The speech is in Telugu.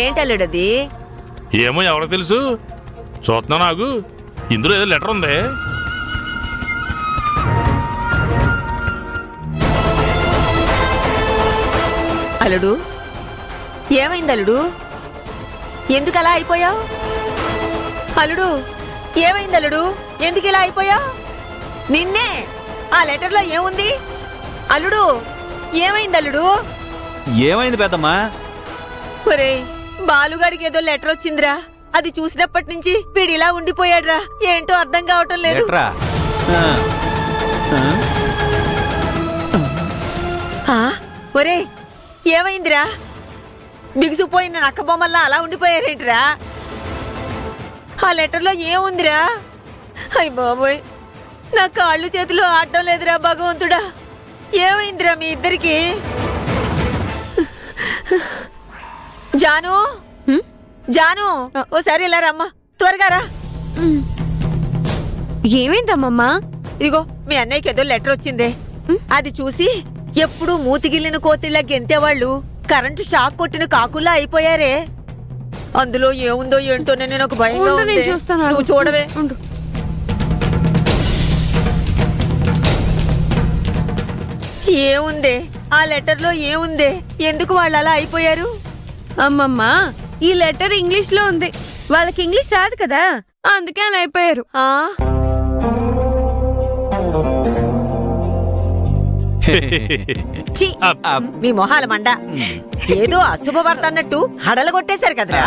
ఏంటల్లుడది? ఏమో ఎవరో తెలుసు. చూస్తున్నా నాకు ఇందులో ఏదో లెటర్ ఉంది. అల్లుడు, ఏమైంది అల్లుడు? ఎందుకు అలా అయిపోయావు? అల్లుడు, ఏమైంది అల్లుడు? ఎందుకు ఇలా అయిపోయావు? నిన్నే. ఆ లెటర్లో ఏముంది? అల్లుడు, ఏమైంది అల్లుడు? ఏమైంది పెద్దమ్మా? ఒరేయ్, బాలుగాడికి ఏదో లెటర్ వచ్చిందిరా. అది చూసినప్పటి నుంచి వీడిలా ఉండిపోయాడ్రా. ఏంటో అర్థం కావటం లేదు. లెటరా? ఒరేయ్, ఏమైందిరా? బిగుసిపోయిన నక్క బొమ్మల్లా అలా ఉండిపోయారేంటిరా? ఆ లెటర్లో ఏముందిరా? అయ్ బాబోయ్, నా కాళ్ళు చేతులు ఆడటం లేదురా భగవంతుడా. ఏమైందిరా మీ ఇద్దరికి? జాను, జాను, ఓసారి ఇలా రమ్మా, త్వరగా రా. ఏమైందమ్మమ్మా? ఇదిగో మీ అన్నయ్యకి ఏదో లెటర్ వచ్చిందే. అది చూసి ఎప్పుడు మూతిగిల్లిన కోతిళ్ళ గెంతేవాళ్ళు కరెంటు షాక్ కొట్టిన కాకుల్లా అయిపోయారే. అందులో ఏముందో ఏంటో నేను ఒక భయంగా ఉండు, ఉంది. నేను చూస్తాను. నువ్వు చూడవే. ఉండు. ఏముందే ఆ లెటర్లో? ఏముందే? ఎందుకు వాళ్ళు అలా అయిపోయారు? అమ్మమ్మా, ఈ లెటర్ ఇంగ్లీష్ లో ఉంది. వాళ్ళకి ఇంగ్లీష్ రాదు కదా, అందుకే అలా అయిపోయారు. ఆ ఛీ, మీ మొహాల మండ. ఏదో అశుభవార్త అన్నట్టు హడలు కొట్టేశారు కదరా.